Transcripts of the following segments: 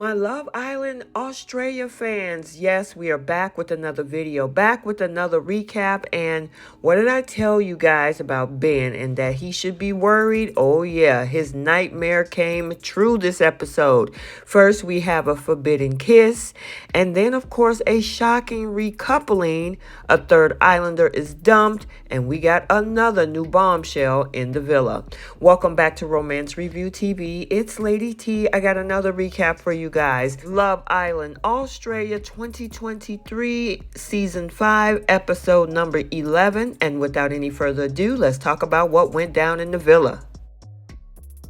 My Love Island Australia fans, yes, we are back with another video, back with another recap. And what did I tell you guys about Ben and that he should be worried? Oh yeah, his nightmare came true this episode. First, we have a forbidden kiss, and then of course a shocking recoupling. A third islander is dumped, and we got another new bombshell in the villa. Welcome back to Romance Review TV. It's Lady T. I got another recap for you guys. Love Island Australia 2023 season 5 episode number 11. And without any further ado, let's talk about what went down in the villa.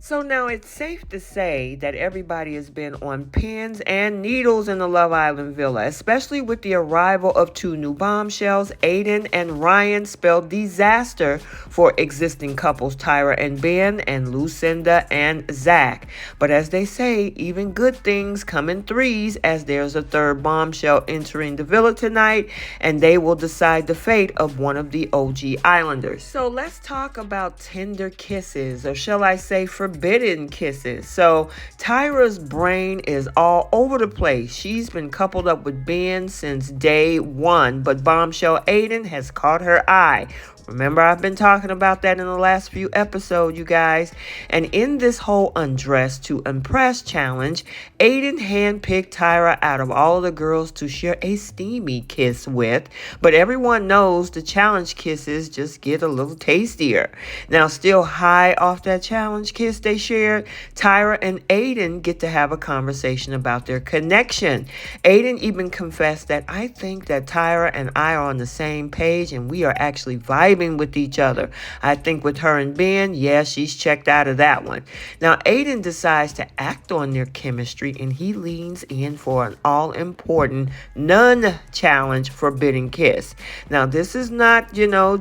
So now it's safe to say that everybody has been on pins and needles in the Love Island villa, especially with the arrival of two new bombshells. Aiden and Ryan spelled disaster for existing couples Tyra and Ben, and Lucinda and Zach. But as they say, even good things come in threes, as there's a third bombshell entering the villa tonight, and they will decide the fate of one of the OG Islanders. So let's talk about tender kisses, or shall I say forbidden kisses. So Tyra's brain is all over the place. She's been coupled up with Ben since day one, but bombshell Aiden has caught her eye. Remember, I've been talking about that in the last few episodes, you guys. And in this whole undress to impress challenge, Aiden handpicked Tyra out of all of the girls to share a steamy kiss with. But everyone knows the challenge kisses just get a little tastier. Now, still high off that challenge kiss they shared, Tyra and Aiden get to have a conversation about their connection. Aiden even confessed that I think that Tyra and I are on the same page and we are actually vibing with each other. I think with her and Ben, yeah, she's checked out of that one. Now, Aiden decides to act on their chemistry and he leans in for an all-important non-challenge forbidden kiss. Now, this is not,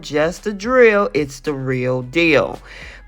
just a drill. It's the real deal.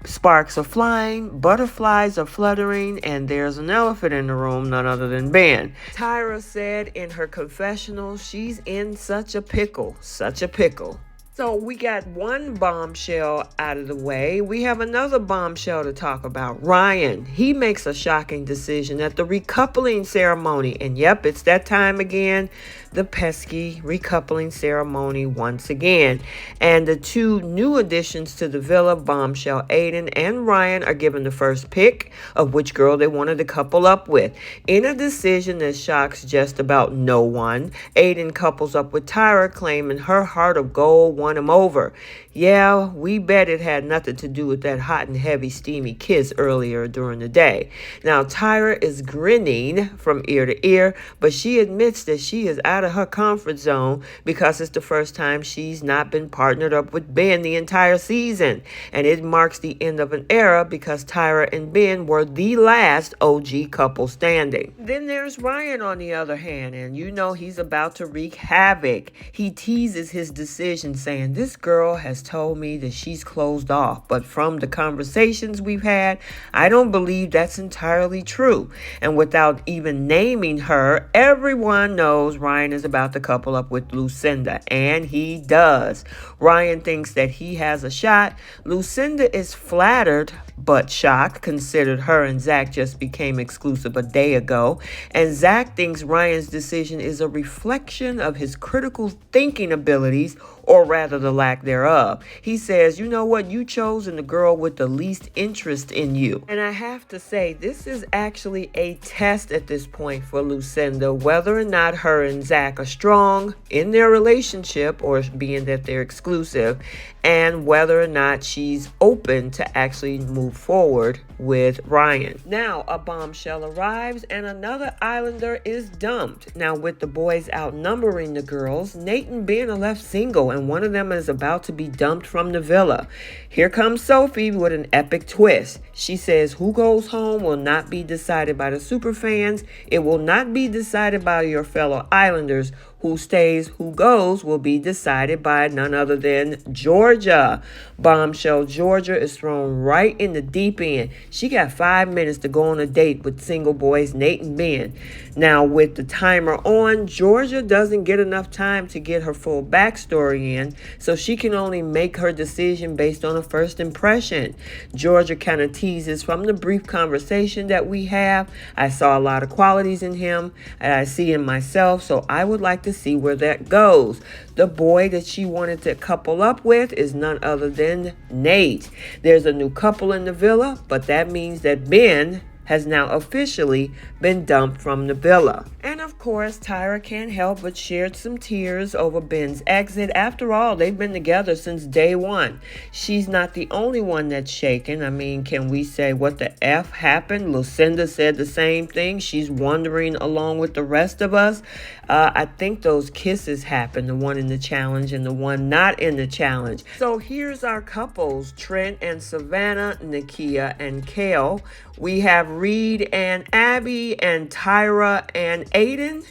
Sparks are flying, butterflies are fluttering, and there's an elephant in the room, none other than Ben. Tyra said in her confessional she's in such a pickle, such a pickle. So we got one bombshell out of the way. We have another bombshell to talk about. Ryan, he makes a shocking decision at the recoupling ceremony. And yep, it's that time again. The pesky recoupling ceremony once again. And the two new additions to the villa, bombshell Aiden and Ryan, are given the first pick of which girl they wanted to couple up with. In a decision that shocks just about no one, Aiden couples up with Tyra, claiming her heart of gold won him over. Yeah, we bet it had nothing to do with that hot and heavy steamy kiss earlier during the day. Now, Tyra is grinning from ear to ear, but she admits that she is out of her comfort zone because it's the first time she's not been partnered up with Ben the entire season. And it marks the end of an era because Tyra and Ben were the last OG couple standing. Then there's Ryan on the other hand, and he's about to wreak havoc. He teases his decision saying, "This girl has told me that she's closed off, but from the conversations we've had, I don't believe that's entirely true." And without even naming her, everyone knows Ryan is about to couple up with Lucinda, and he does. Ryan thinks that he has a shot. Lucinda is flattered but shocked, considered her and Zach just became exclusive a day ago. And Zach thinks Ryan's decision is a reflection of his critical thinking abilities, or rather the lack thereof. He says, "You know what? You chosen the girl with the least interest in you." And I have to say, this is actually a test at this point for Lucinda, whether or not her and Zach are strong in their relationship, or being that they're exclusive, and whether or not she's open to actually move forward with Ryan. Now, a bombshell arrives and another Islander is dumped. Now, with the boys outnumbering the girls, Nate and Ben are left single, and one of them is about to be dumped from the villa. Here comes Sophie with an epic twist. She says who goes home will not be decided by the superfans. It will not be decided by your fellow Islanders. Who stays, who goes will be decided by none other than Jordan. Georgia. Bombshell Georgia is thrown right in the deep end. She got 5 minutes to go on a date with single boys Nate and Ben. Now, with the timer on, Georgia doesn't get enough time to get her full backstory in, so she can only make her decision based on a first impression. Georgia kind of teases from the brief conversation that we have. I saw a lot of qualities in him and I see in myself, so I would like to see where that goes. The boy that she wanted to couple up with is none other than Nate. There's a new couple in the villa, but that means that Ben has now officially been dumped from the villa. And of course, Tyra can't help but shed some tears over Ben's exit. After all, they've been together since day one. She's not the only one that's shaken. I mean, can we say what the F happened? Lucinda said the same thing. She's wondering along with the rest of us. I think those kisses happened, the one in the challenge and the one not in the challenge. So here's our couples, Trent and Savannah, Nakia and Kale. We have Reed and Abby and Tyra and Aiden.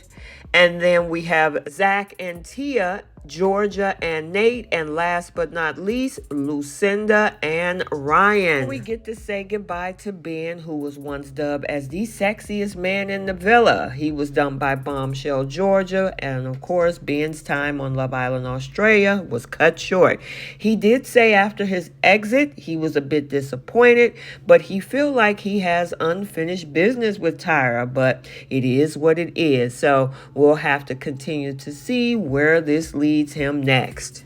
And then we have Zach and Tia, Georgia and Nate, and last but not least, Lucinda and Ryan. We get to say goodbye to Ben, who was once dubbed as the sexiest man in the villa. He was dumped by Bombshell Georgia, and of course, Ben's time on Love Island Australia was cut short. He did say after his exit, he was a bit disappointed, but he feel like he has unfinished business with Tyra, but it is what it is. So we'll have to continue to see where this leads him next.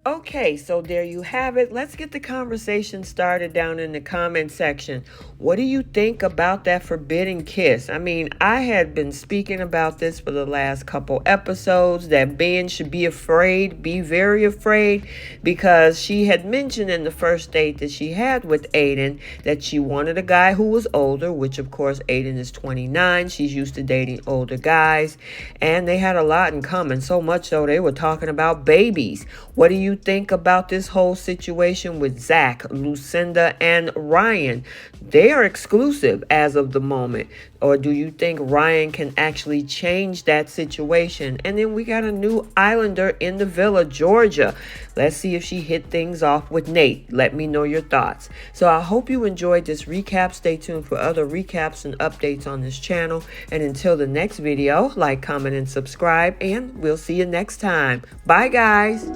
Okay, so there you have it. Let's get the conversation started down in the comment section. What do you think about that forbidden kiss? I mean, I had been speaking about this for the last couple episodes, that Ben should be afraid, be very afraid, because she had mentioned in the first date that she had with Aiden that she wanted a guy who was older, which of course Aiden is 29. She's used to dating older guys, and they had a lot in common, so much so they were talking about babies. What do you think about this whole situation with Zach, Lucinda, and Ryan? They are exclusive as of the moment. Or do you think Ryan can actually change that situation? And then we got a new islander in the villa, Georgia. Let's see if she hit things off with Nate. Let me know your thoughts. So I hope you enjoyed this recap. Stay tuned for other recaps and updates on this channel. And until the next video, like, comment, and subscribe. And we'll see you next time. Bye, guys.